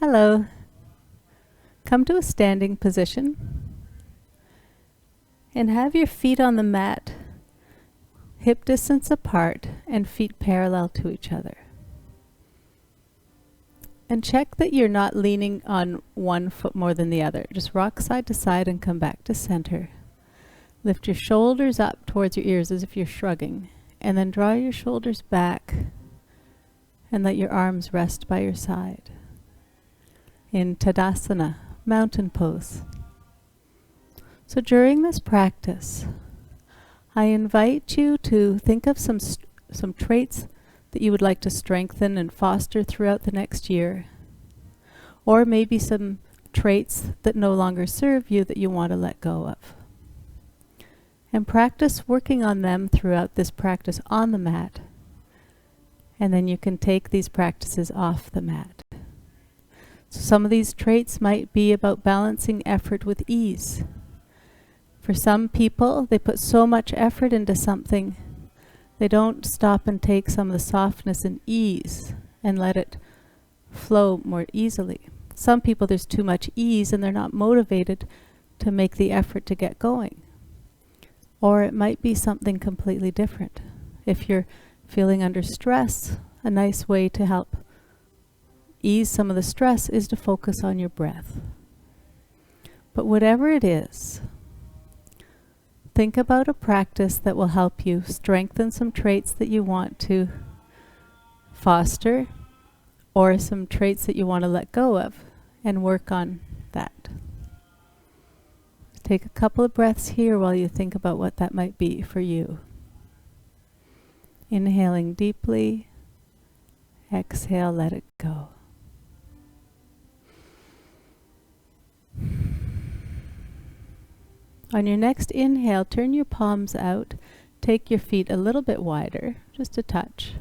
Hello. Come to a standing position and have your feet on the mat, hip distance apart and feet parallel to each other. And check that you're not leaning on one foot more than the other. Just rock side to side and come back to center. Lift your shoulders up towards your ears as if you're shrugging, and then draw your shoulders back and let your arms rest by your side. In Tadasana, mountain pose. So during this practice, I invite you to think of some traits that you would like to strengthen and foster throughout the next year, or maybe some traits that no longer serve you that you want to let go of. And practice working on them throughout this practice on the mat, and then you can take these practices off the mat. So some of these traits might be about balancing effort with ease. For some people, they put so much effort into something, they don't stop and take some of the softness and ease and let it flow more easily. Some people, there's too much ease and they're not motivated to make the effort to get going. Or it might be something completely different. If you're feeling under stress, a nice way to help ease some of the stress is to focus on your breath. But whatever it is, think about a practice that will help you strengthen some traits that you want to foster, or some traits that you want to let go of, and work on that. Take a couple of breaths here while you think about what that might be for you. Inhaling deeply, exhale, let it go. On your next inhale, turn your palms out. Take your feet a little bit wider, just a touch.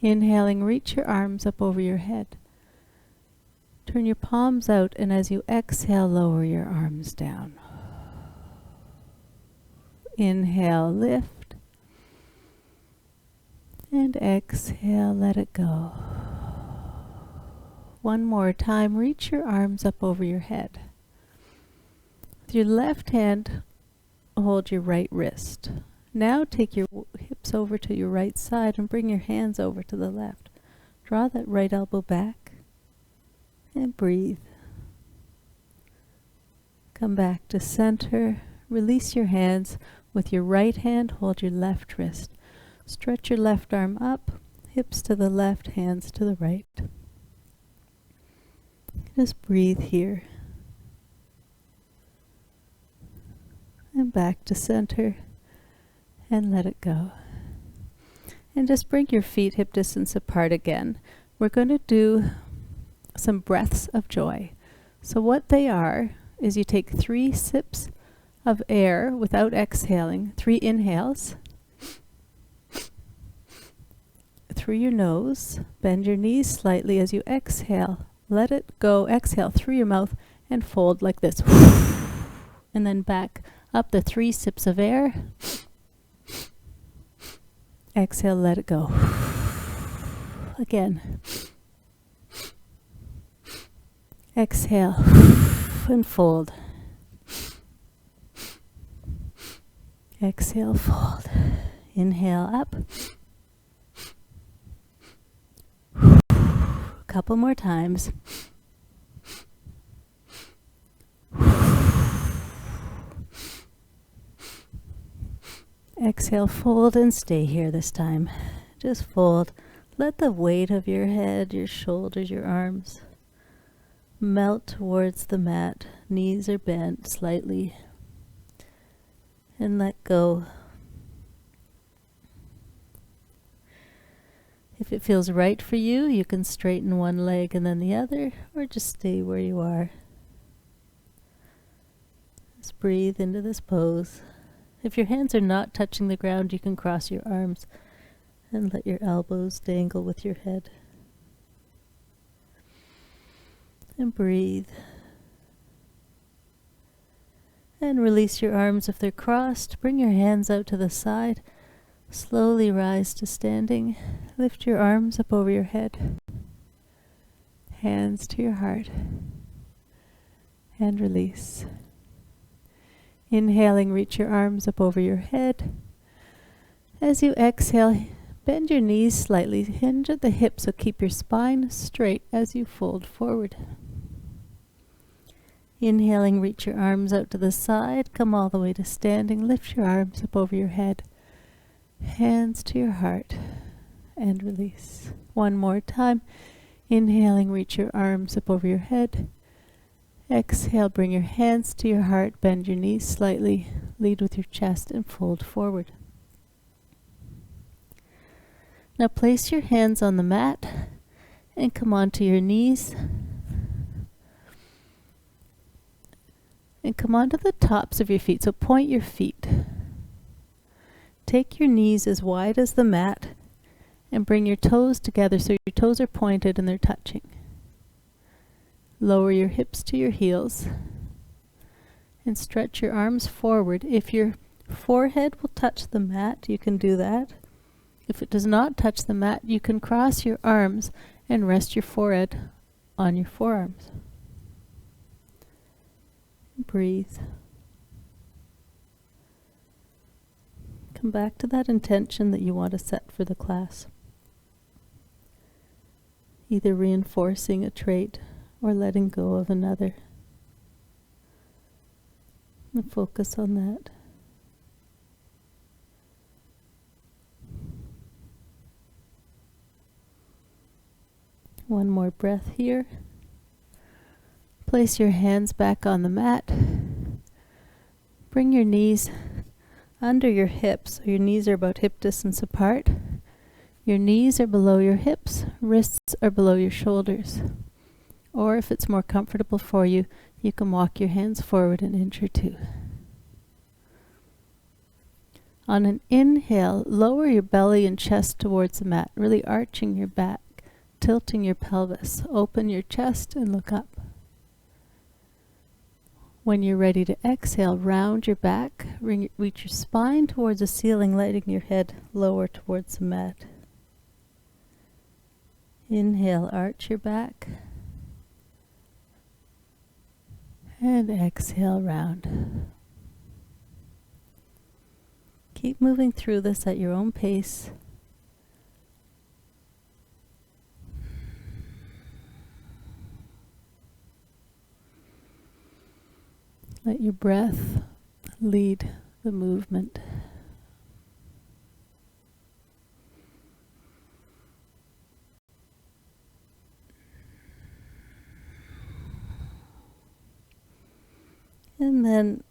Inhaling, reach your arms up over your head. Turn your palms out, and as you exhale, lower your arms down. Inhale, lift. And exhale, let it go. One more time, reach your arms up over your head. With your left hand, hold your right wrist. Now take your hips over to your right side and bring your hands over to the left. Draw that right elbow back and breathe. Come back to center. Release your hands. With your right hand, hold your left wrist. Stretch your left arm up, hips to the left, hands to the right. Just breathe here. And back to center, and let it go. And just bring your feet hip distance apart again. We're going to do some breaths of joy. So what they are is you take 3 sips of air without exhaling, 3 inhales through your nose. Bend your knees slightly as you exhale. Let it go. Exhale through your mouth and fold like this. And then back up the 3 sips of air. Exhale, let it go. Again. Exhale and fold. Exhale, fold. Inhale up. A couple more times. Exhale, fold, and stay here this time. Just fold. Let the weight of your head, your shoulders, your arms melt towards the mat. Knees are bent slightly. And let go. If it feels right for you, you can straighten one leg and then the other, or just stay where you are. Just breathe into this pose. If your hands are not touching the ground, you can cross your arms and let your elbows dangle with your head. And breathe. And release your arms if they're crossed. Bring your hands out to the side. Slowly rise to standing. Lift your arms up over your head. Hands to your heart. And release. Inhaling, reach your arms up over your head. As you exhale, bend your knees slightly, hinge at the hips, so keep your spine straight as you fold forward. Inhaling, reach your arms out to the side, come all the way to standing, lift your arms up over your head, hands to your heart, and release. One more time. Inhaling, reach your arms up over your head. Exhale, bring your hands to your heart, bend your knees slightly, lead with your chest, and fold forward. Now place your hands on the mat and come onto your knees. And come onto the tops of your feet, so point your feet. Take your knees as wide as the mat and bring your toes together so your toes are pointed and they're touching. Lower your hips to your heels and stretch your arms forward. If your forehead will touch the mat, you can do that. If it does not touch the mat, you can cross your arms and rest your forehead on your forearms. Breathe. Come back to that intention that you want to set for the class. Either reinforcing a trait or letting go of another. And focus on that. One more breath here. Place your hands back on the mat. Bring your knees under your hips, so your knees are about hip distance apart. Your knees are below your hips, wrists are below your shoulders. Or if it's more comfortable for you, you can walk your hands forward an inch or two. On an inhale, lower your belly and chest towards the mat, really arching your back, tilting your pelvis. Open your chest and look up. When you're ready to exhale, round your back, reach your spine towards the ceiling, letting your head lower towards the mat. Inhale, arch your back. And exhale, round. Keep moving through this at your own pace. Let your breath lead the movement. And then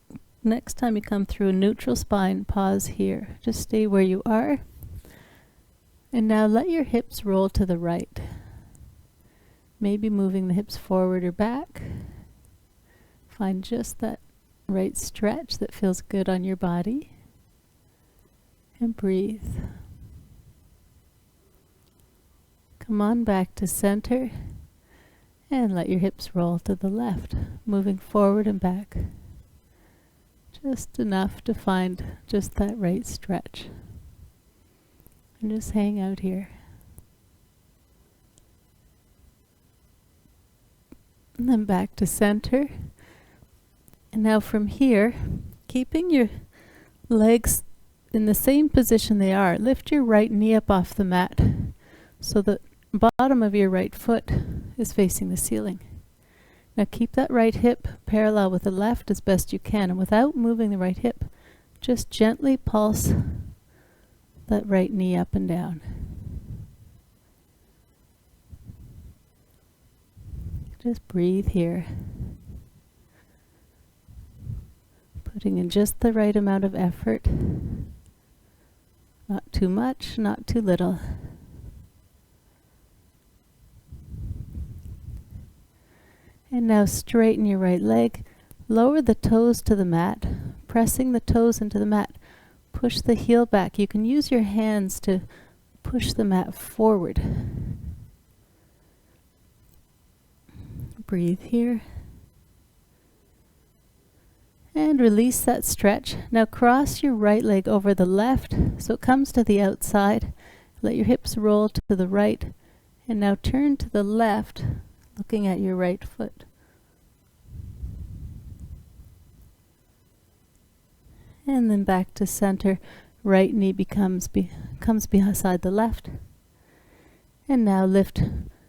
next time you come through a neutral spine, pause here. Just stay where you are. And now let your hips roll to the right. Maybe moving the hips forward or back. Find just that right stretch that feels good on your body. And breathe. Come on back to center. And let your hips roll to the left, moving forward and back. Just enough to find just that right stretch. And just hang out here. And then back to center. And now from here, keeping your legs in the same position they are, lift your right knee up off the mat so the bottom of your right foot is facing the ceiling. Now keep that right hip parallel with the left as best you can, and without moving the right hip, just gently pulse that right knee up and down. Just breathe here. Putting in just the right amount of effort. Not too much, not too little. And now straighten your right leg. Lower the toes to the mat, pressing the toes into the mat. Push the heel back. You can use your hands to push the mat forward. Breathe here. And release that stretch. Now cross your right leg over the left so it comes to the outside. Let your hips roll to the right. And now turn to the left. looking at your right foot. And then back to center. Right knee comes beside the left. And now lift,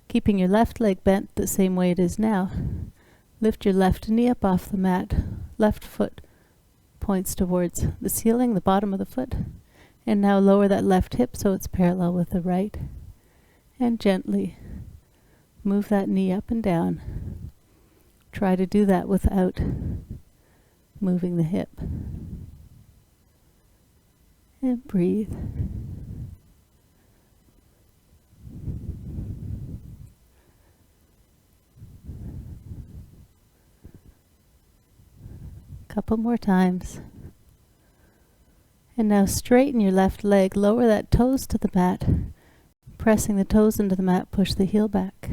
keeping your left leg bent the same way it is now. Lift your left knee up off the mat. Left foot points towards the ceiling, the bottom of the foot. And now lower that left hip so it's parallel with the right. And gently move that knee up and down. Try to do that without moving the hip. And breathe. Couple more times. And now straighten your left leg, lower that toes to the mat. Pressing the toes into the mat, push the heel back.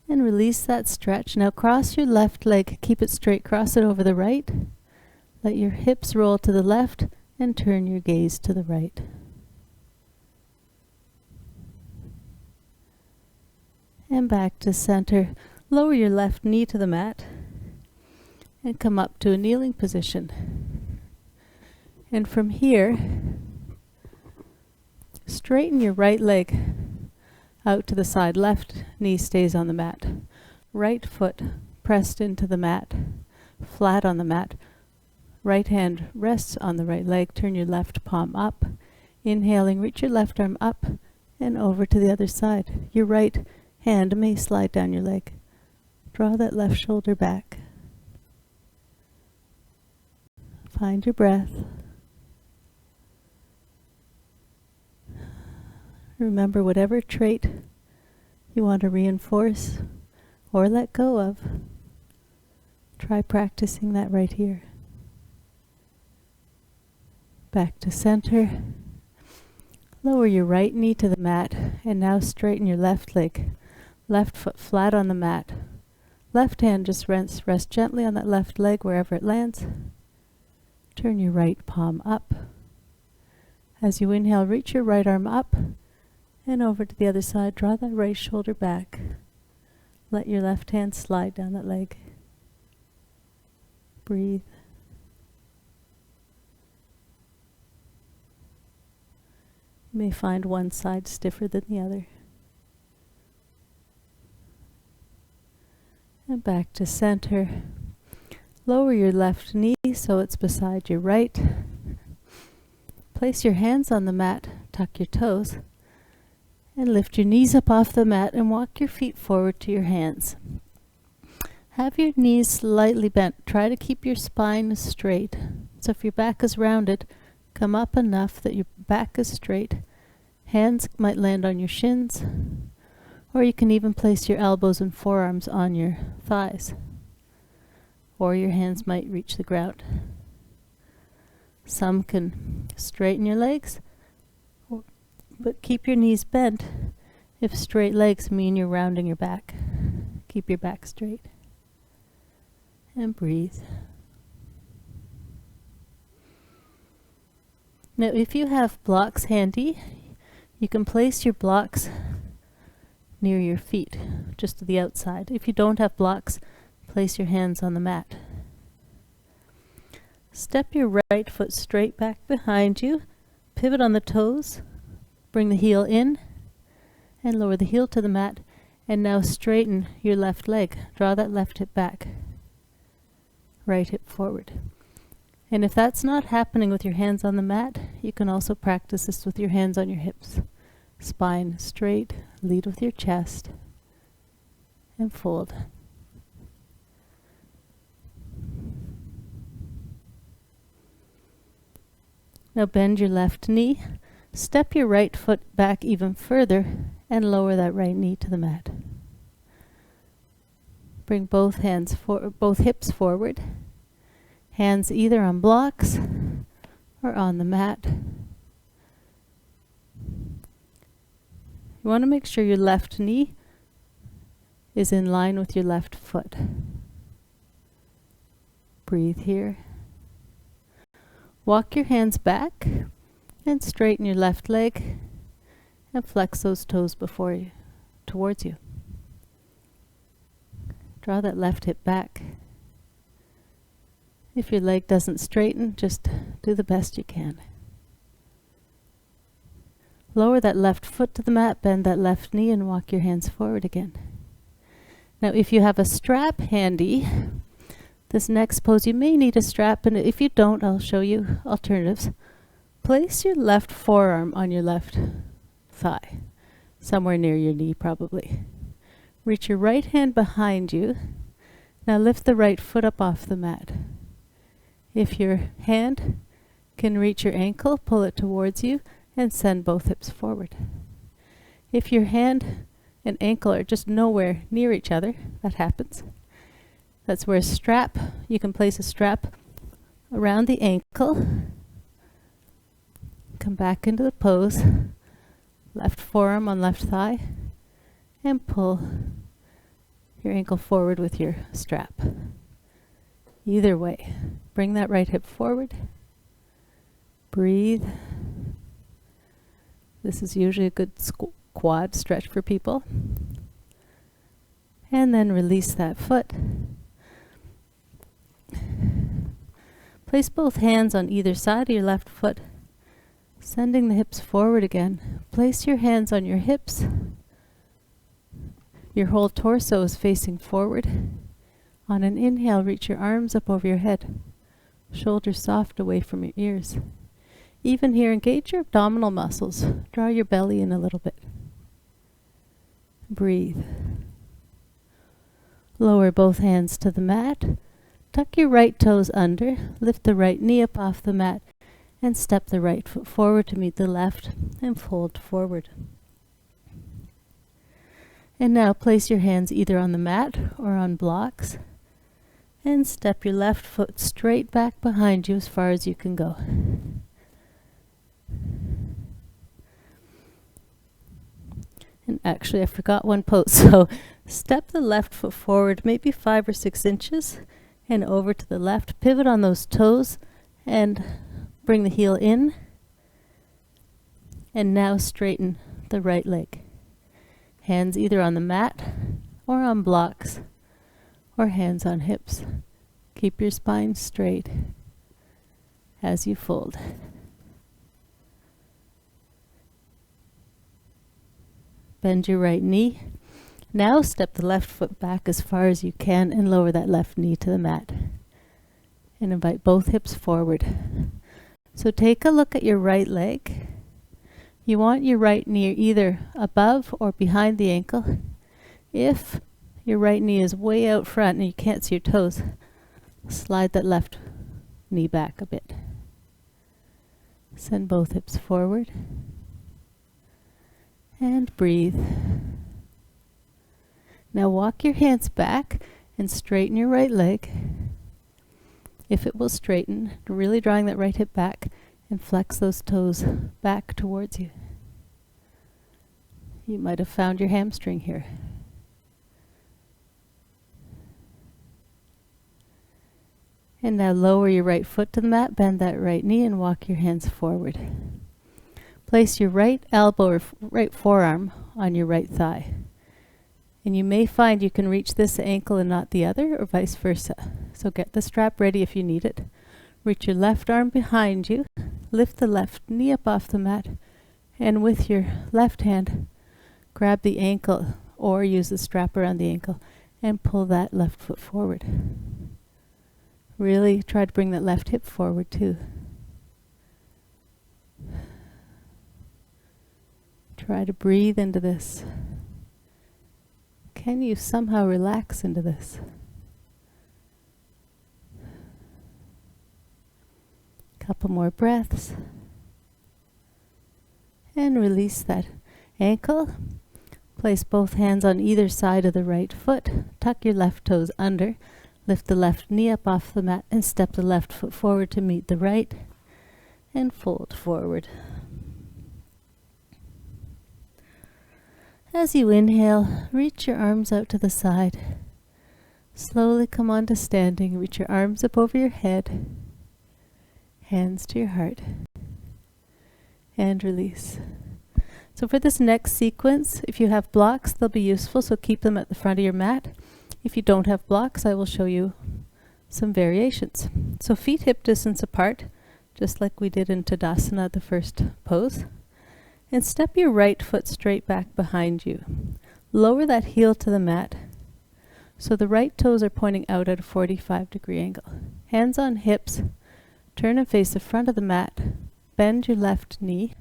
And release that stretch. Now cross your left leg, keep it straight, cross it over the right. Let your hips roll to the left and turn your gaze to the right. And back to center. Lower your left knee to the mat and come up to a kneeling position. And from here, straighten your right leg out to the side. Left knee stays on the mat. Right foot pressed into the mat, flat on the mat. Right hand rests on the right leg. Turn your left palm up. Inhaling, reach your left arm up and over to the other side. Your right hand may slide down your leg. Draw that left shoulder back. Find your breath. Remember whatever trait you want to reinforce or let go of. Try practicing that right here. Back to center. Lower your right knee to the mat and now straighten your left leg. Left foot flat on the mat. Left hand just rest gently on that left leg wherever it lands. Turn your right palm up. As you inhale, reach your right arm up and over to the other side. Draw that right shoulder back. Let your left hand slide down that leg. Breathe. You may find one side stiffer than the other. And back to center. Lower your left knee so it's beside your right. Place your hands on the mat, tuck your toes, and lift your knees up off the mat and walk your feet forward to your hands. Have your knees slightly bent. Try to keep your spine straight. So if your back is rounded, come up enough that your back is straight. Hands might land on your shins, or you can even place your elbows and forearms on your thighs, or your hands might reach the ground. Some can straighten your legs, but keep your knees bent if straight legs mean you're rounding your back. Keep your back straight. And breathe. Now if you have blocks handy, you can place your blocks near your feet, just to the outside. If you don't have blocks, place your hands on the mat. Step your right foot straight back behind you, pivot on the toes, bring the heel in, and lower the heel to the mat, and now straighten your left leg. Draw that left hip back, right hip forward. And if that's not happening with your hands on the mat, you can also practice this with your hands on your hips. Spine straight, lead with your chest, and fold. Now bend your left knee, step your right foot back even further, and lower that right knee to the mat. Bring both hips forward, hands either on blocks or on the mat. You want to make sure your left knee is in line with your left foot. Breathe here. Walk your hands back And straighten your left leg and flex those toes before you, towards you. Draw that left hip back. If your leg doesn't straighten, just do the best you can. Lower that left foot to the mat, bend that left knee, and walk your hands forward again. Now, if you have a strap handy, this next pose you may need a strap, and if you don't, I'll show you alternatives. Place your left forearm on your left thigh, somewhere near your knee probably. Reach your right hand behind you. Now lift the right foot up off the mat. If your hand can reach your ankle, pull it towards you and send both hips forward. If your hand and ankle are just nowhere near each other, that happens. That's where a strap, you can place a strap around the ankle. Come back into the pose, left forearm on left thigh, and pull your ankle forward with your strap. Either way, bring that right hip forward. Breathe. This is usually a good quad stretch for people. And then release that foot. Place both hands on either side of your left foot, sending the hips forward again. Place your hands on your hips. Your whole torso is facing forward. On an inhale, reach your arms up over your head. Shoulders soft away from your ears. Even here, engage your abdominal muscles. Draw your belly in a little bit. Breathe. Lower both hands to the mat. Tuck your right toes under. Lift the right knee up off the mat and step the right foot forward to meet the left and fold forward. And now place your hands either on the mat or on blocks and step your left foot straight back behind you as far as you can go. And actually I forgot one pose, so step the left foot forward maybe 5 or 6 inches and over to the left. Pivot on those toes and bring the heel in. And now straighten the right leg. Hands either on the mat or on blocks or hands on hips. Keep your spine straight as you fold. Bend your right knee. Now step the left foot back as far as you can and lower that left knee to the mat. And invite both hips forward. So take a look at your right leg. You want your right knee either above or behind the ankle. If your right knee is way out front and you can't see your toes, slide that left knee back a bit. Send both hips forward. And breathe. Now walk your hands back and straighten your right leg. If it will straighten, really drawing that right hip back and flex those toes back towards you. You might have found your hamstring here. And now lower your right foot to the mat, bend that right knee and walk your hands forward. Place your right elbow or right forearm on your right thigh. And you may find you can reach this ankle and not the other, or vice versa. So get the strap ready if you need it. Reach your left arm behind you. Lift the left knee up off the mat. And with your left hand, grab the ankle or use the strap around the ankle and pull that left foot forward. Really try to bring that left hip forward too. Try to breathe into this. Can you somehow relax into this? Couple more breaths. And release that ankle. Place both hands on either side of the right foot. Tuck your left toes under. Lift the left knee up off the mat and step the left foot forward to meet the right. And fold forward. As you inhale, reach your arms out to the side. Slowly come on to standing. Reach your arms up over your head. Hands to your heart. and release. So for this next sequence, if you have blocks, they'll be useful, so keep them at the front of your mat. If you don't have blocks, I will show you some variations. So feet hip distance apart, just like we did in Tadasana, the first pose. And step your right foot straight back behind you. Lower that heel to the mat, so the right toes are pointing out at a 45-degree angle. Hands on hips, turn and face the front of the mat. Bend your left knee.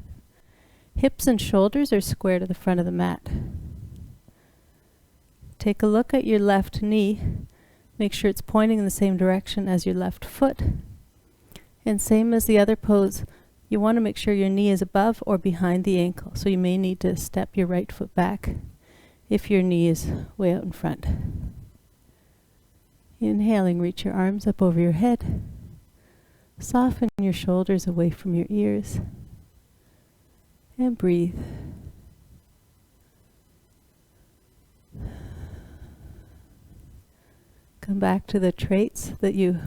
Hips and shoulders are square to the front of the mat. Take a look at your left knee. Make sure it's pointing in the same direction as your left foot. And same as the other pose, you want to make sure your knee is above or behind the ankle. So you may need to step your right foot back if your knee is way out in front. Inhaling, reach your arms up over your head. Soften your shoulders away from your ears. And breathe. Come back to the traits that you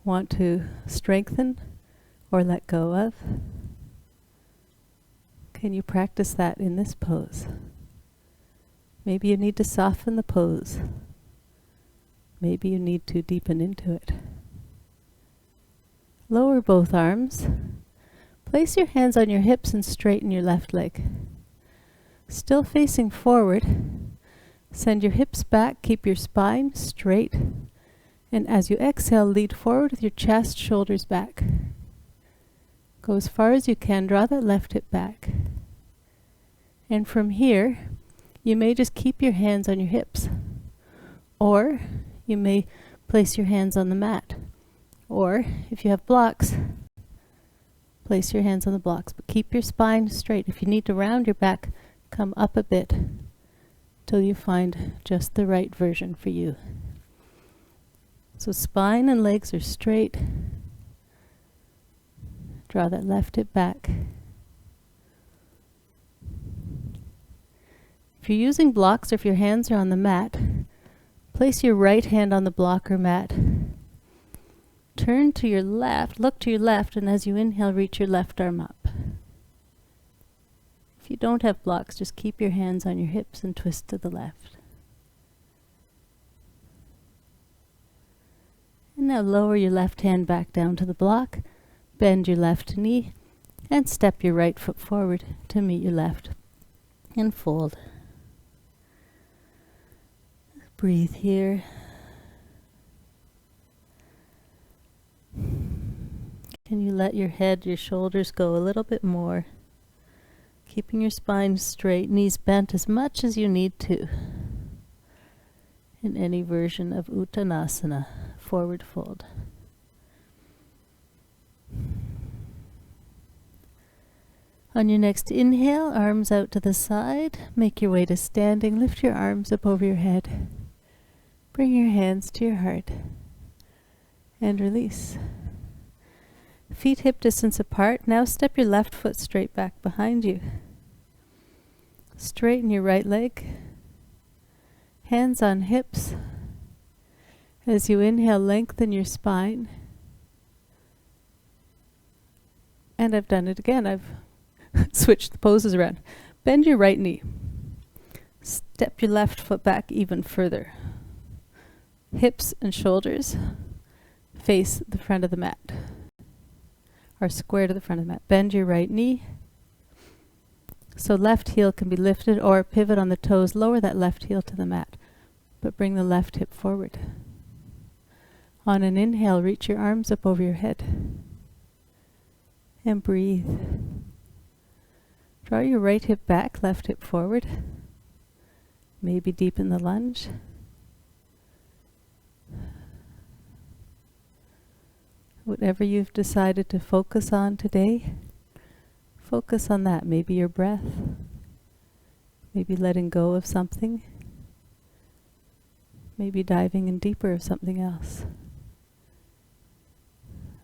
want to strengthen or let go of. Can you practice that in this pose? Maybe you need to soften the pose. Maybe you need to deepen into it. Lower both arms. Place your hands on your hips and straighten your left leg. Still facing forward. Send your hips back, keep your spine straight. And as you exhale, lead forward with your chest, shoulders back. Go as far as you can, draw that left hip back. And from here, you may just keep your hands on your hips. Or you may place your hands on the mat. Or if you have blocks, place your hands on the blocks, but keep your spine straight. If you need to round your back, come up a bit till you find just the right version for you. So spine and legs are straight. Draw that left hip back. If you're using blocks or if your hands are on the mat, place your right hand on the block or mat. Turn to your left, look to your left, and as you inhale, reach your left arm up. If you don't have blocks, just keep your hands on your hips and twist to the left. And now lower your left hand back down to the block, bend your left knee, and step your right foot forward to meet your left. And fold. Breathe here. Can you let your head, your shoulders go a little bit more? Keeping your spine straight, knees bent as much as you need to. In any version of Uttanasana, forward fold. On your next inhale, arms out to the side. Make your way to standing. Lift your arms up over your head. Bring your hands to your heart. And release. Feet hip distance apart. Now step your left foot straight back behind you. Straighten your right leg. Hands on hips. As you inhale, lengthen your spine. And I've done it again. I've switched the poses around. Bend your right knee. Step your left foot back even further. Hips and shoulders face the front of the mat. Or square to the front of the mat. Bend your right knee. So left heel can be lifted or pivot on the toes. Lower that left heel to the mat. But bring the left hip forward. On an inhale, reach your arms up over your head. And breathe. Draw your right hip back, left hip forward. Maybe deepen the lunge. Whatever you've decided to focus on today, focus on that. Maybe your breath, maybe letting go of something, maybe diving in deeper of something else.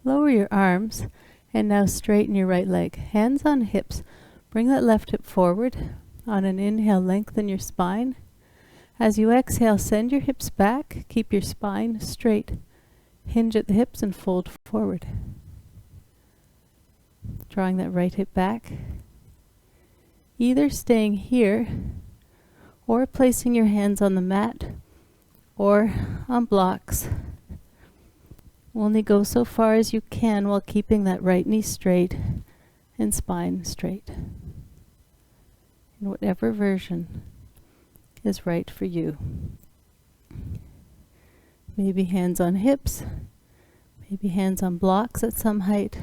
Lower your arms and now straighten your right leg. Hands on hips. Bring that left hip forward. On an inhale, lengthen your spine. As you exhale, send your hips back. Keep your spine straight. Hinge at the hips and fold forward. Drawing that right hip back. Either staying here or placing your hands on the mat or on blocks. Only go so far as you can while keeping that right knee straight and spine straight. In whatever version is right for you. Maybe hands on hips, maybe hands on blocks at some height,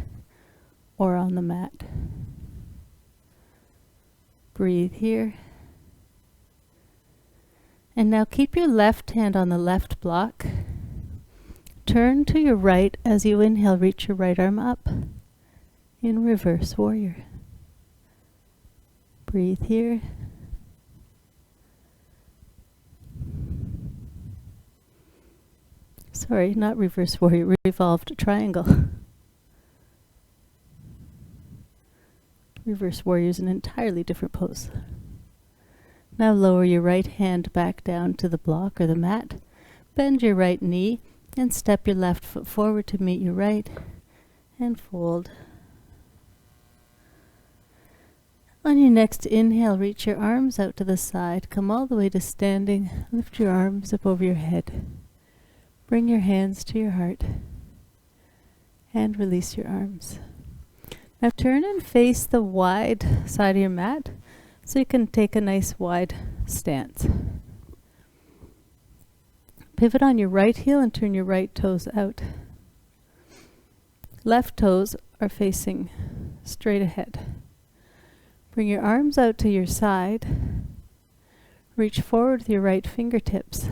or on the mat. Breathe here. And now keep your left hand on the left block. Turn to your right as you inhale, reach your right arm up in reverse warrior. Breathe here. Sorry, not reverse warrior, revolved triangle. Reverse warrior is an entirely different pose. Now lower your right hand back down to the block or the mat. Bend your right knee and step your left foot forward to meet your right and fold. On your next inhale, reach your arms out to the side. Come all the way to standing. Lift your arms up over your head. Bring your hands to your heart and release your arms. Now turn and face the wide side of your mat so you can take a nice wide stance. Pivot on your right heel and turn your right toes out. Left toes are facing straight ahead. Bring your arms out to your side. Reach forward with your right fingertips.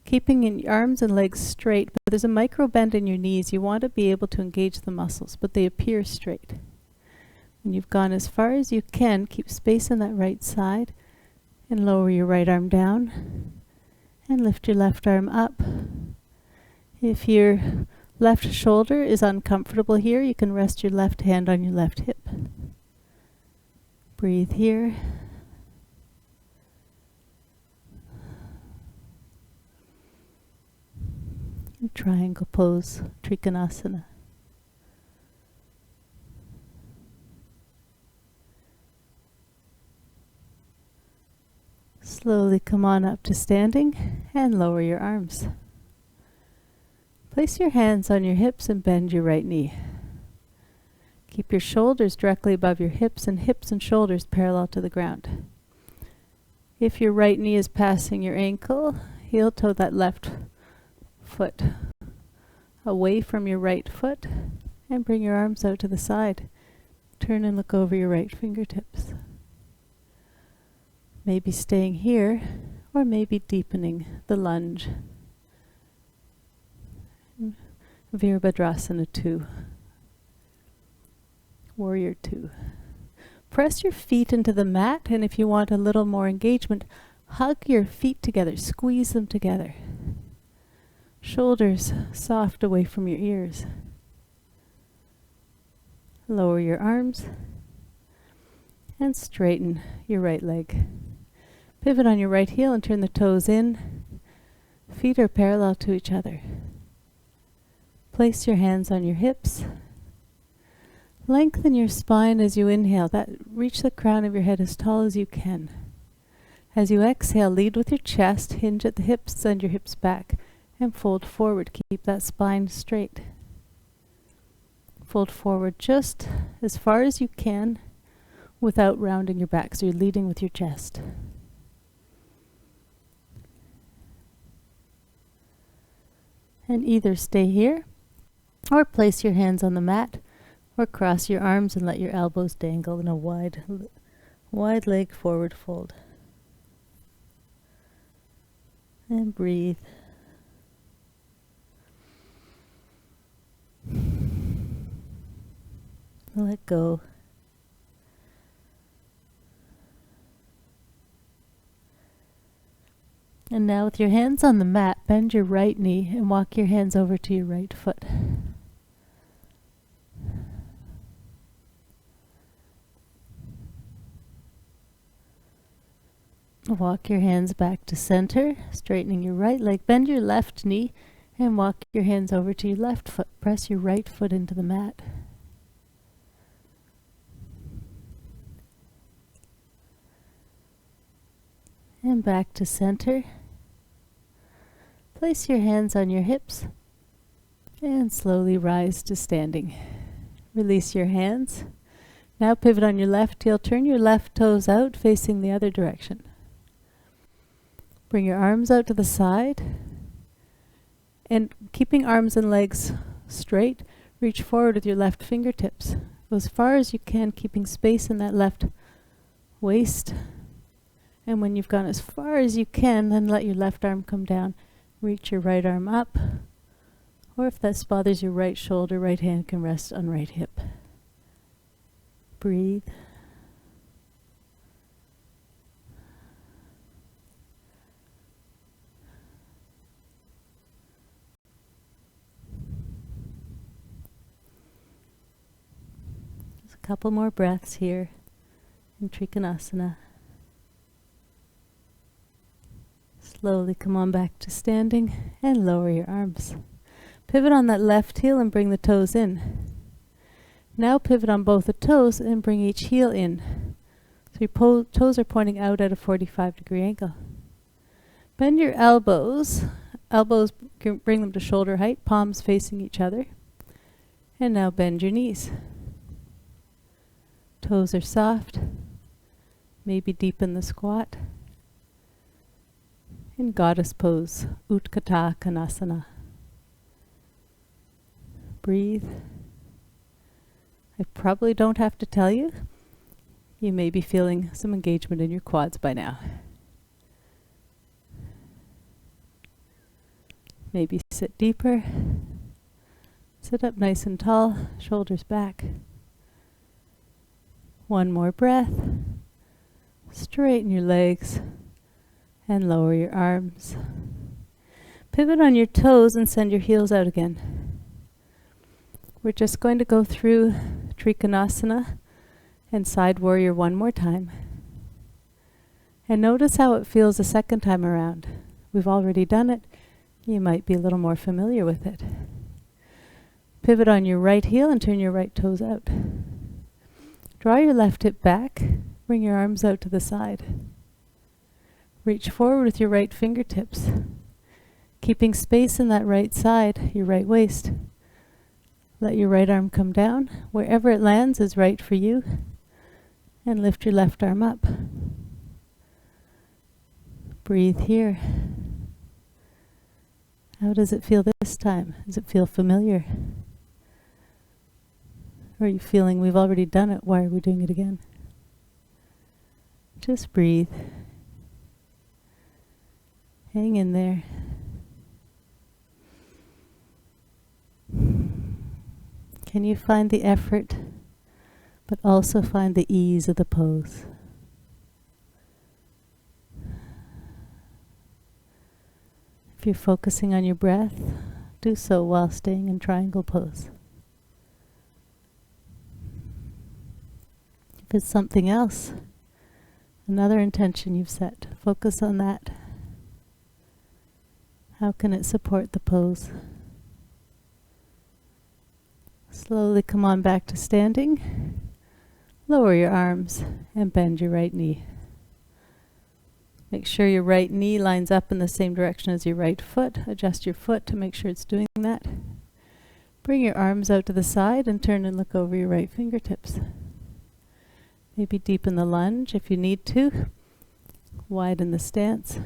Keeping your arms and legs straight, but there's a micro bend in your knees. You want to be able to engage the muscles, but they appear straight. When you've gone as far as you can, keep space on that right side and lower your right arm down and lift your left arm up. If your left shoulder is uncomfortable here, you can rest your left hand on your left hip. Breathe here. Triangle pose, Trikonasana. Slowly come on up to standing and lower your arms. Place your hands on your hips and bend your right knee. Keep your shoulders directly above your hips and shoulders parallel to the ground. If your right knee is passing your ankle, heel toe that left foot away from your right foot and bring your arms out to the side. Turn and look over your right fingertips. Maybe staying here or maybe deepening the lunge. Virabhadrasana 2. Warrior 2. Press your feet into the mat, and if you want a little more engagement, hug your feet together, squeeze them together. Shoulders soft away from your ears. Lower your arms and straighten your right leg. Pivot on your right heel and turn the toes in. Feet are parallel to each other. Place your hands on your hips. Lengthen your spine as you inhale. Reach the crown of your head as tall as you can. As you exhale, lead with your chest, hinge at the hips, send your hips back, and fold forward. Keep that spine straight. Fold forward just as far as you can without rounding your back, so you're leading with your chest. And either stay here or place your hands on the mat or cross your arms and let your elbows dangle in a wide leg forward fold. And breathe. Let go. And now with your hands on the mat, bend your right knee and walk your hands over to your right foot. Walk your hands back to center, straightening your right leg. Bend your left knee and walk your hands over to your left foot. Press your right foot into the mat. And back to center. Place your hands on your hips and slowly rise to standing. Release your hands. Now pivot on your left heel. Turn your left toes out facing the other direction. Bring your arms out to the side. And keeping arms and legs straight, reach forward with your left fingertips. Go as far as you can, keeping space in that left waist. And when you've gone as far as you can, then let your left arm come down. Reach your right arm up. Or if that bothers your right shoulder, right hand can rest on right hip. Breathe. Just a couple more breaths here in Trikonasana. Slowly come on back to standing and lower your arms. Pivot on that left heel and bring the toes in. Now pivot on both the toes and bring each heel in. So your toes are pointing out at a 45-degree angle. Bend your elbows. Elbows, bring them to shoulder height, palms facing each other. And now bend your knees. Toes are soft. Maybe deepen the squat. In goddess pose, Utthita Konasana. Breathe. I probably don't have to tell you. You may be feeling some engagement in your quads by now. Maybe sit deeper. Sit up nice and tall, shoulders back. One more breath. Straighten your legs and lower your arms. Pivot on your toes and send your heels out again. We're just going to go through Trikonasana and side warrior one more time. And notice how it feels the second time around. We've already done it. You might be a little more familiar with it. Pivot on your right heel and turn your right toes out. Draw your left hip back. Bring your arms out to the side. Reach forward with your right fingertips. Keeping space in that right side, your right waist. Let your right arm come down. Wherever it lands is right for you. And lift your left arm up. Breathe here. How does it feel this time? Does it feel familiar? Or are you feeling we've already done it, why are we doing it again? Just breathe. Hang in there. Can you find the effort, but also find the ease of the pose? If you're focusing on your breath, do so while staying in triangle pose. If it's something else, another intention you've set, focus on that. How can it support the pose? Slowly come on back to standing. Lower your arms and bend your right knee. Make sure your right knee lines up in the same direction as your right foot. Adjust your foot to make sure it's doing that. Bring your arms out to the side and turn and look over your right fingertips. Maybe deepen the lunge if you need to. Widen the stance.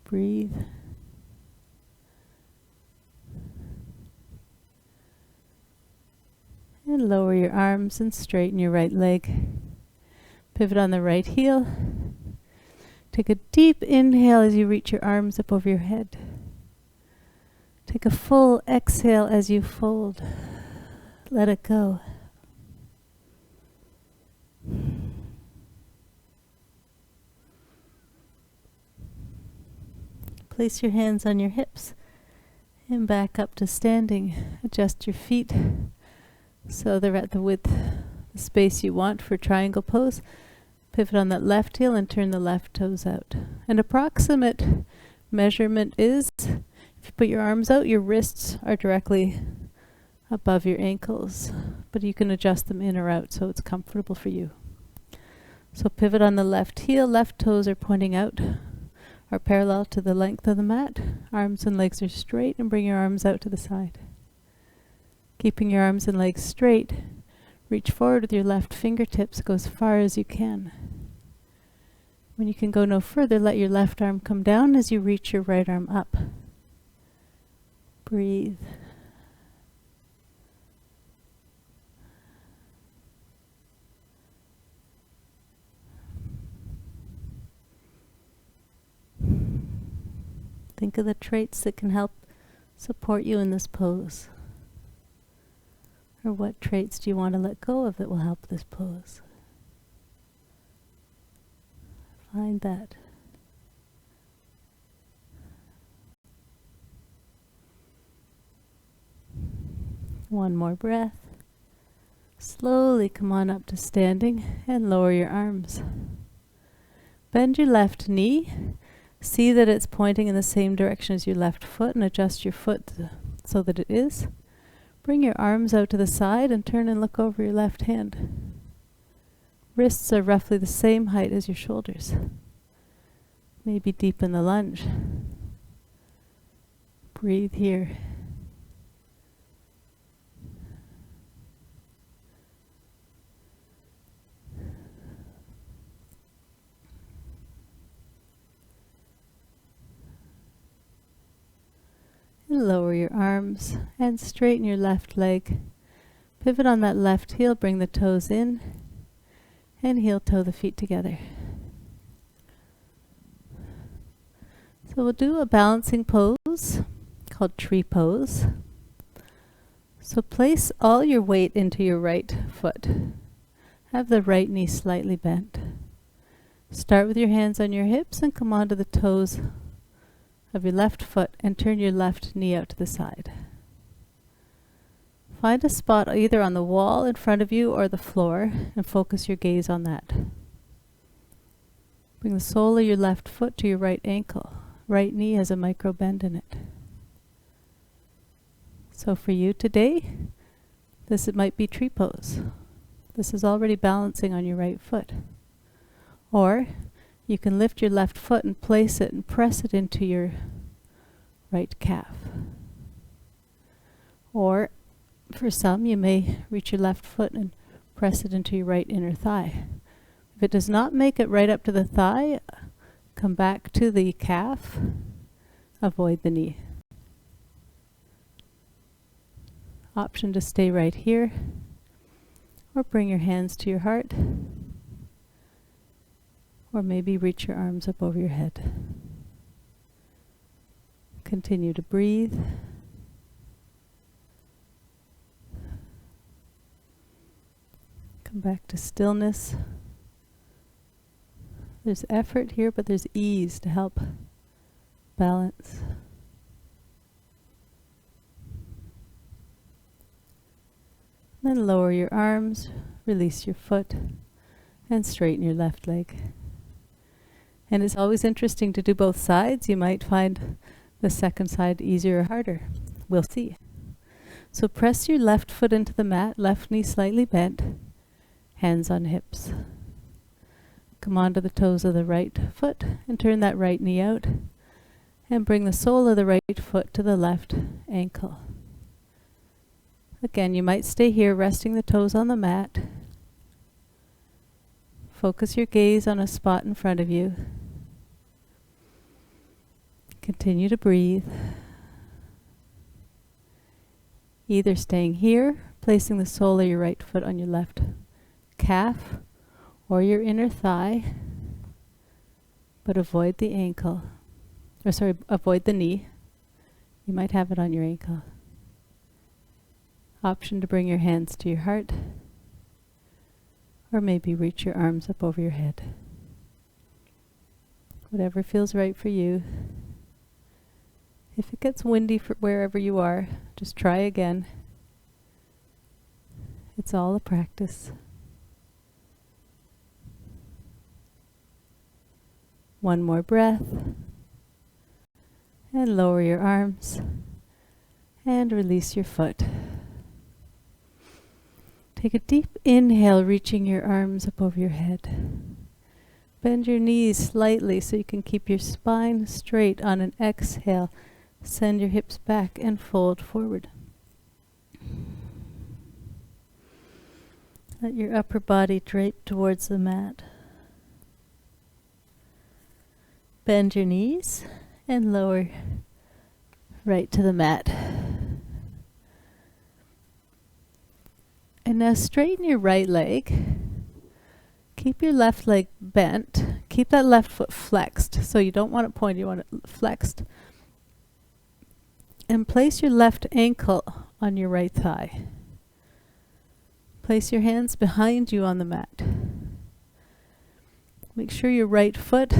Breathe. And lower your arms and straighten your right leg. Pivot on the right heel. Take a deep inhale as you reach your arms up over your head. Take a full exhale as you fold. Let it go. Place your hands on your hips and back up to standing. Adjust your feet so they're at the width, the space you want for triangle pose. Pivot on that left heel and turn the left toes out. An approximate measurement is, if you put your arms out, your wrists are directly above your ankles, but you can adjust them in or out so it's comfortable for you. So pivot on the left heel, left toes are pointing out, are parallel to the length of the mat. Arms and legs are straight, and bring your arms out to the side. Keeping your arms and legs straight, reach forward with your left fingertips, go as far as you can. When you can go no further, let your left arm come down as you reach your right arm up. Breathe. Think of the traits that can help support you in this pose. Or what traits do you want to let go of that will help this pose? Find that. One more breath. Slowly come on up to standing and lower your arms. Bend your left knee. See that it's pointing in the same direction as your left foot and adjust your foot so that it is. Bring your arms out to the side and turn and look over your left hand. Wrists are roughly the same height as your shoulders. Maybe deepen the lunge. Breathe here. And lower your arms and straighten your left leg. Pivot on that left heel, bring the toes in, and heel toe the feet together. So we'll do a balancing pose called tree pose. So place all your weight into your right foot. Have the right knee slightly bent. Start with your hands on your hips and come onto the toes of your left foot and turn your left knee out to the side. Find a spot either on the wall in front of you or the floor and focus your gaze on that. Bring the sole of your left foot to your right ankle. Right knee has a micro bend in it. So for you today, it might be tree pose. This is already balancing on your right foot. Or you can lift your left foot and place it and press it into your right calf. Or for some, you may reach your left foot and press it into your right inner thigh. If it does not make it right up to the thigh, come back to the calf, avoid the knee. Option to stay right here, or bring your hands to your heart, or maybe reach your arms up over your head. Continue to breathe. Come back to stillness. There's effort here, but there's ease to help balance. Then lower your arms, release your foot, and straighten your left leg. And it's always interesting to do both sides. You might find the second side easier or harder. We'll see. So press your left foot into the mat, left knee slightly bent, hands on hips. Come onto the toes of the right foot and turn that right knee out and bring the sole of the right foot to the left ankle. Again, you might stay here resting the toes on the mat. Focus your gaze on a spot in front of you. Continue to breathe. Either staying here, placing the sole of your right foot on your left calf or your inner thigh, but avoid the ankle, avoid the knee. You might have it on your ankle. Option to bring your hands to your heart, or maybe reach your arms up over your head. Whatever feels right for you. If it gets windy for wherever you are, just try again. It's all a practice. One more breath. And lower your arms. And release your foot. Take a deep inhale, reaching your arms up over your head. Bend your knees slightly so you can keep your spine straight. On an exhale, send your hips back and fold forward. Let your upper body drape towards the mat. Bend your knees and lower right to the mat. And now straighten your right leg. Keep your left leg bent. Keep that left foot flexed. So you don't want it pointed, you want it flexed. And place your left ankle on your right thigh. Place your hands behind you on the mat. Make sure your right foot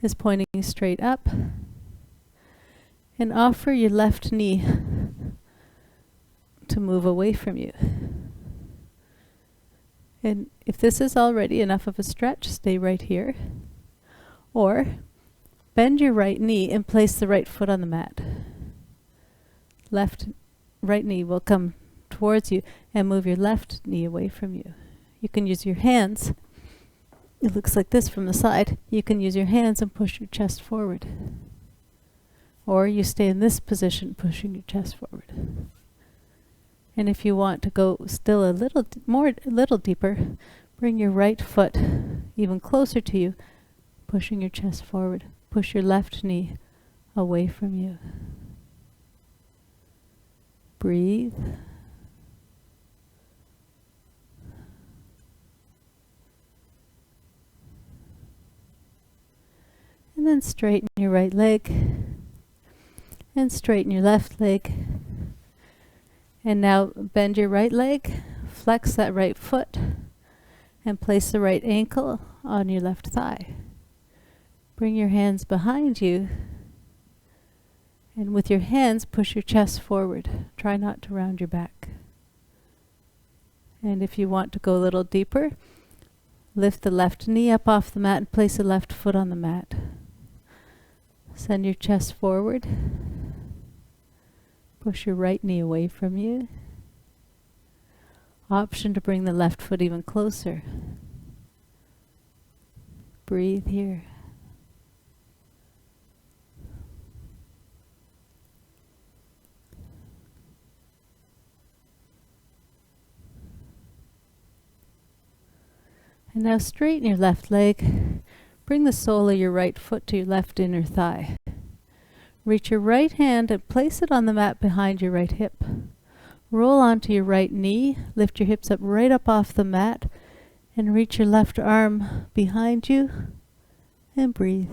is pointing straight up. And offer your left knee to move away from you. And if this is already enough of a stretch, stay right here. Or bend your right knee and place the right foot on the mat. Right knee will come towards you and move your left knee away from you. You can use your hands. It looks like this from the side. You can use your hands and push your chest forward. Or you stay in this position, pushing your chest forward. And if you want to go still a little deeper, bring your right foot even closer to you, pushing your chest forward. Push your left knee away from you. Breathe. And then straighten your right leg and straighten your left leg. And now bend your right leg, flex that right foot, and place the right ankle on your left thigh. Bring your hands behind you, and with your hands push your chest forward. Try not to round your back. And if you want to go a little deeper, lift the left knee up off the mat and place the left foot on the mat. Send your chest forward. Push your right knee away from you. Option to bring the left foot even closer. Breathe here. And now straighten your left leg. Bring the sole of your right foot to your left inner thigh. Reach your right hand and place it on the mat behind your right hip. Roll onto your right knee, lift your hips up right up off the mat, and reach your left arm behind you, and breathe.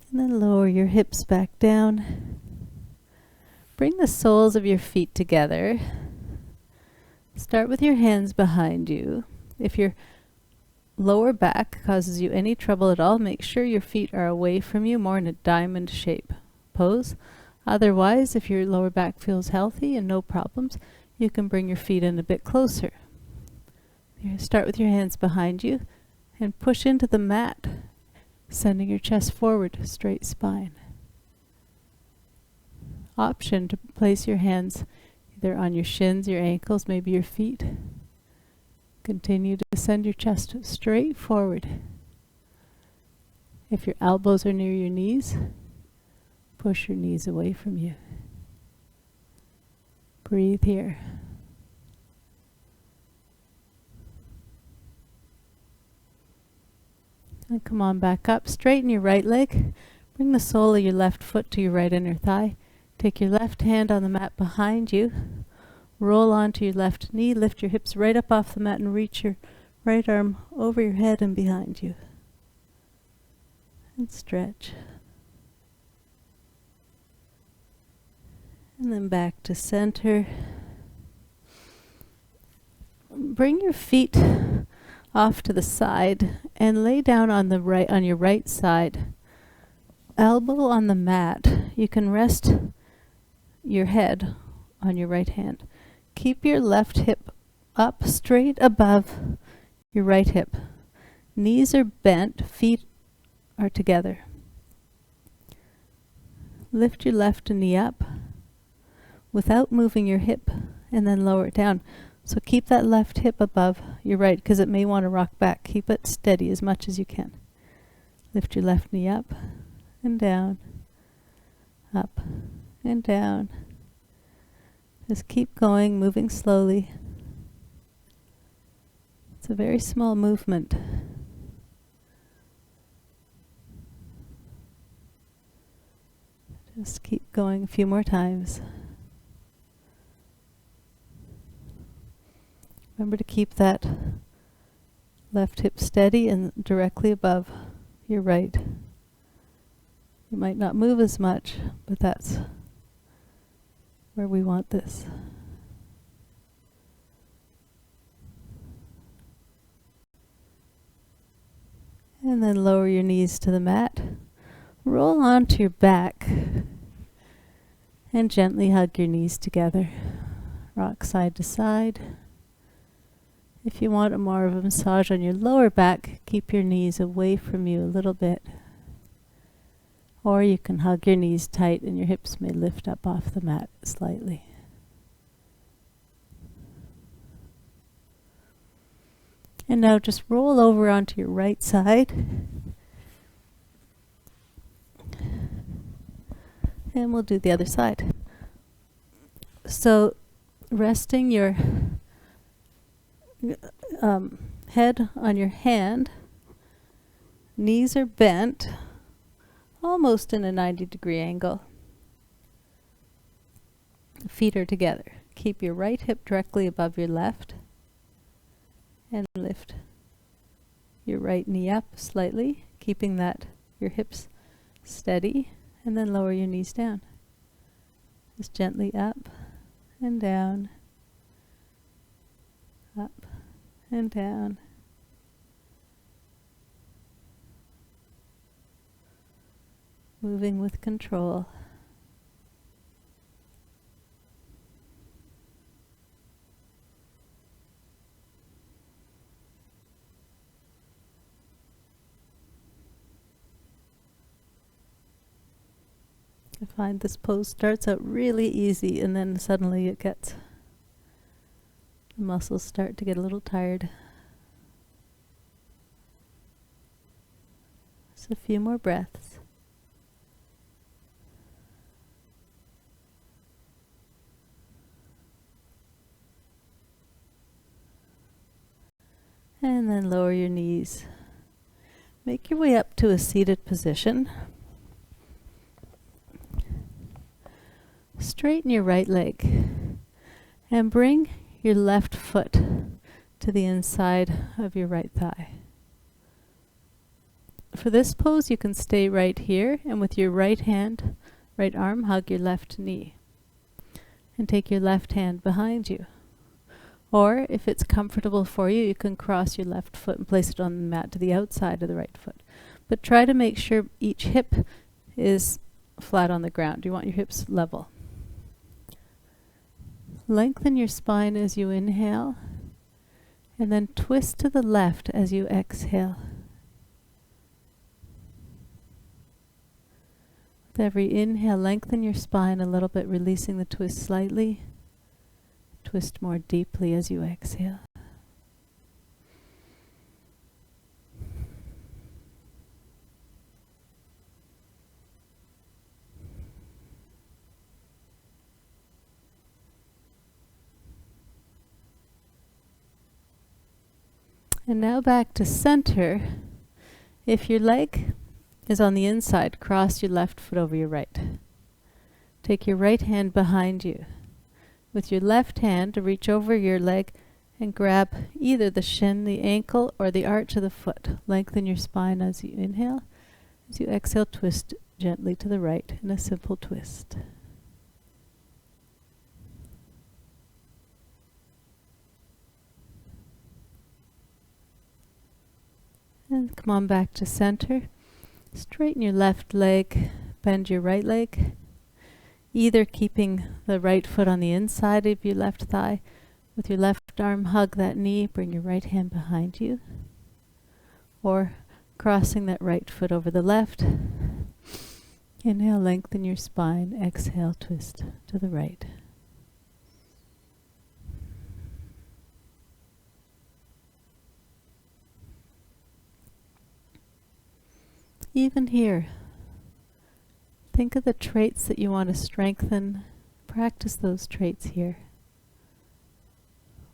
And then lower your hips back down. Bring the soles of your feet together. Start with your hands behind you. If your lower back causes you any trouble at all, make sure your feet are away from you, more in a diamond shape pose. Otherwise, if your lower back feels healthy and no problems, you can bring your feet in a bit closer. Start with your hands behind you and push into the mat, sending your chest forward, straight spine. Option to place your hands either on your shins, your ankles, maybe your feet. Continue to send your chest straight forward. If your elbows are near your knees, push your knees away from you. Breathe here. And come on back up. Straighten your right leg. Bring the sole of your left foot to your right inner thigh. Take your left hand on the mat behind you. Roll onto your left knee, lift your hips right up off the mat and reach your right arm over your head and behind you. And stretch. And then back to center. Bring your feet off to the side and lay down on your right side. Elbow on the mat. You can rest your head on your right hand. Keep your left hip up straight above your right hip. Knees are bent, feet are together. Lift your left knee up without moving your hip and then lower it down. So keep that left hip above your right, because it may want to rock back. Keep it steady as much as you can. Lift your left knee up and down, up and down. Just keep going, moving slowly. It's a very small movement. Just keep going a few more times. Remember to keep that left hip steady and directly above your right. You might not move as much, but that's where we want this. And then lower your knees to the mat. Roll onto your back and gently hug your knees together. Rock side to side. If you want more of a massage on your lower back, keep your knees away from you a little bit. Or you can hug your knees tight and your hips may lift up off the mat slightly. And now just roll over onto your right side. And we'll do the other side. So resting your head on your hand, knees are bent, almost in a 90-degree angle. Feet are together. Keep your right hip directly above your left and lift your right knee up slightly, keeping that your hips steady, and then lower your knees down. Just gently up and down, up and down. Moving with control. I find this pose starts out really easy and then suddenly it gets, the muscles start to get a little tired. Just a few more breaths. And then lower your knees. Make your way up to a seated position. Straighten your right leg and bring your left foot to the inside of your right thigh. For this pose, you can stay right here and with your right hand, right arm, hug your left knee and take your left hand behind you. Or if it's comfortable for you, you can cross your left foot and place it on the mat to the outside of the right foot. But try to make sure each hip is flat on the ground. You want your hips level. Lengthen your spine as you inhale, and then twist to the left as you exhale. With every inhale, lengthen your spine a little bit, releasing the twist slightly. Twist more deeply as you exhale. And now back to center. If your leg is on the inside, cross your left foot over your right. Take your right hand behind you. With your left hand, to reach over your leg and grab either the shin, the ankle, or the arch of the foot. Lengthen your spine as you inhale. As you exhale, twist gently to the right in a simple twist. And come on back to center. Straighten your left leg, bend your right leg, either keeping the right foot on the inside of your left thigh. With your left arm, hug that knee, bring your right hand behind you, or crossing that right foot over the left. Inhale, lengthen your spine. Exhale, twist to the right. Even here, think of the traits that you want to strengthen. Practice those traits here.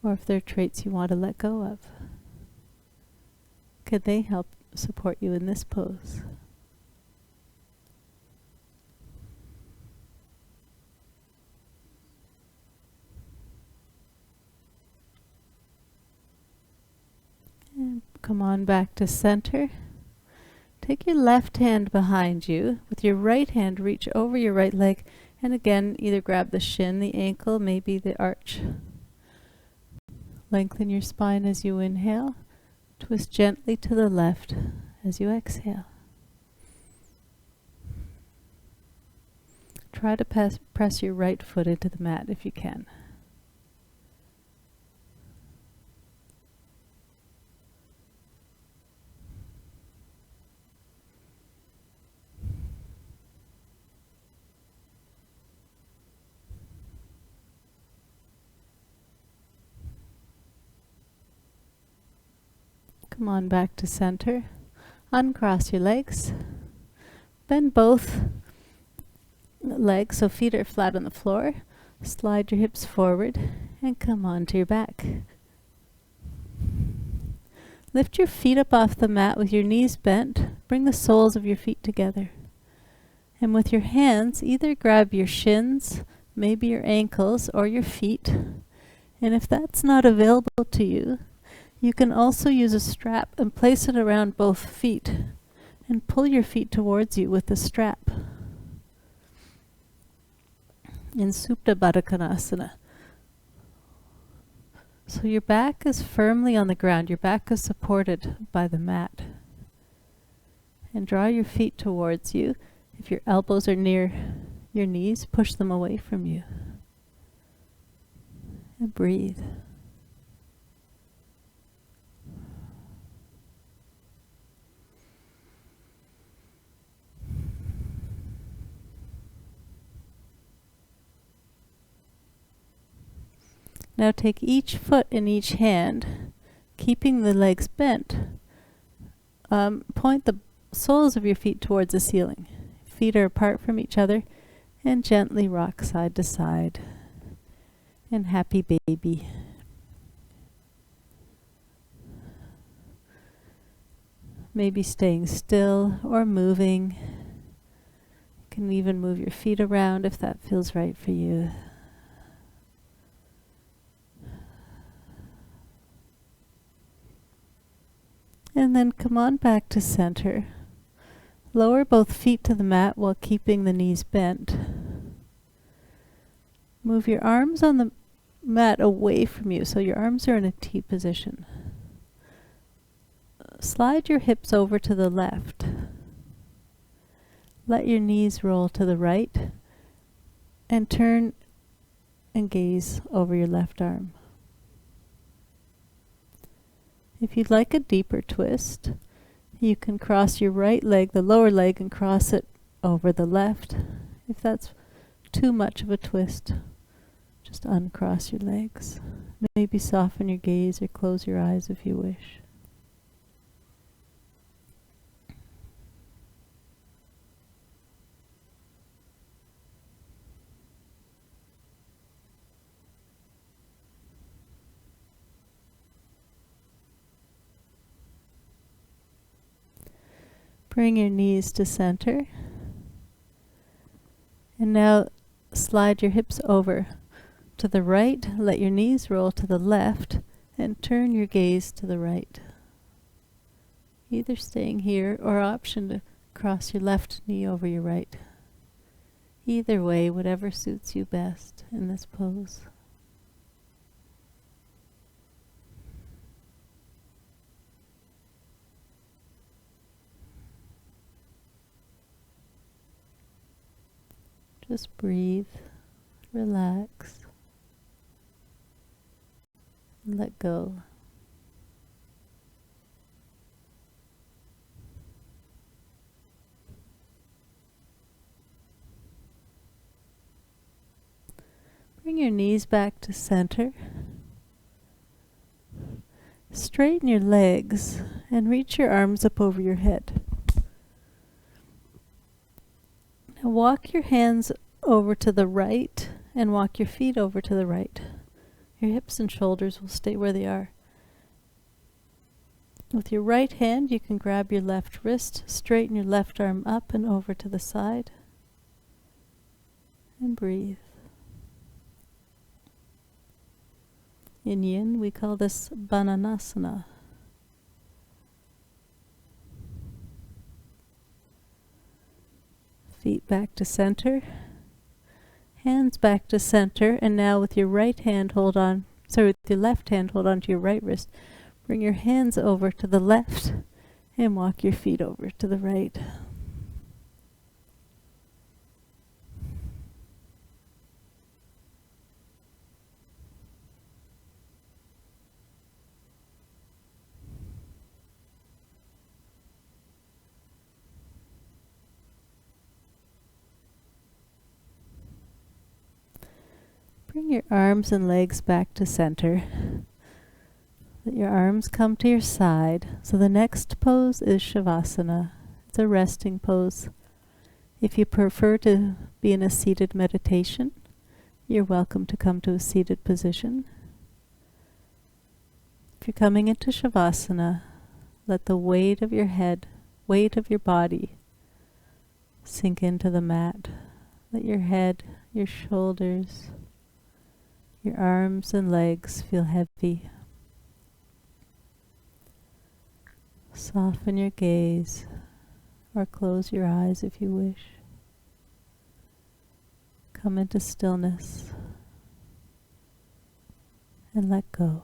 Or if there are traits you want to let go of, could they help support you in this pose? And come on back to center. Take your left hand behind you. With your right hand, reach over your right leg. And again, either grab the shin, the ankle, maybe the arch. Lengthen your spine as you inhale. Twist gently to the left as you exhale. Try to press your right foot into the mat if you can. Come on back to center. Uncross your legs. Bend both legs so feet are flat on the floor. Slide your hips forward and come onto your back. Lift your feet up off the mat with your knees bent. Bring the soles of your feet together. And with your hands, either grab your shins, maybe your ankles, or your feet. And if that's not available to you, you can also use a strap and place it around both feet and pull your feet towards you with the strap. In Supta Baddha Konasana. So your back is firmly on the ground. Your back is supported by the mat. And draw your feet towards you. If your elbows are near your knees, push them away from you. And breathe. Now take each foot in each hand, keeping the legs bent. Point the soles of your feet towards the ceiling. Feet are apart from each other, and gently rock side to side. And happy baby. Maybe staying still or moving. You can even move your feet around if that feels right for you. And then come on back to center. Lower both feet to the mat while keeping the knees bent. Move your arms on the mat away from you, so your arms are in a T position. Slide your hips over to the left. Let your knees roll to the right, and turn and gaze over your left arm. If you'd like a deeper twist, you can cross your right leg, the lower leg, and cross it over the left. If that's too much of a twist, just uncross your legs. Maybe soften your gaze or close your eyes if you wish. Bring your knees to center. And now slide your hips over to the right. Let your knees roll to the left and turn your gaze to the right. Either staying here or option to cross your left knee over your right. Either way, whatever suits you best in this pose. Just breathe, relax, and let go. Bring your knees back to center. Straighten your legs and reach your arms up over your head. Now walk your hands over to the right and walk your feet over to the right. Your hips and shoulders will stay where they are. With your right hand, you can grab your left wrist, straighten your left arm up and over to the side, and breathe. In Yin, we call this Bananasana. Feet back to center, hands back to center, and now with your right hand with your left hand hold on to your right wrist. Bring your hands over to the left and walk your feet over to the right. Bring your arms and legs back to center. Let your arms come to your side. So the next pose is Shavasana. It's a resting pose. If you prefer to be in a seated meditation, you're welcome to come to a seated position. If you're coming into Shavasana, let the weight of your head, weight of your body, sink into the mat. Let your head, your shoulders, your arms and legs feel heavy. Soften your gaze, or close your eyes if you wish. Come into stillness and let go.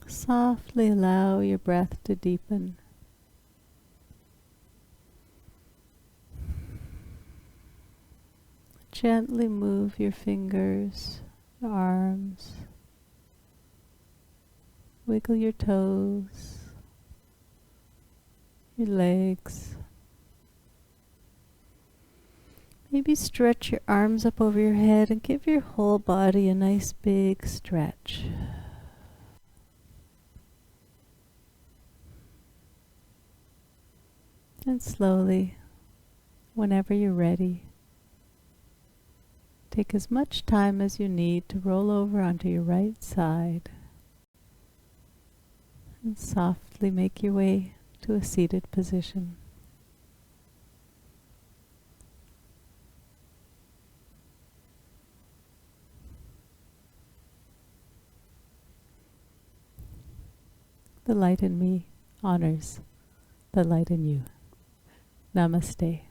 Softly allow your breath to deepen. Gently move your fingers, your arms. Wiggle your toes, your legs. Maybe stretch your arms up over your head and give your whole body a nice big stretch. And slowly, whenever you're ready, take as much time as you need to roll over onto your right side and softly make your way to a seated position. The light in me honors the light in you. Namaste.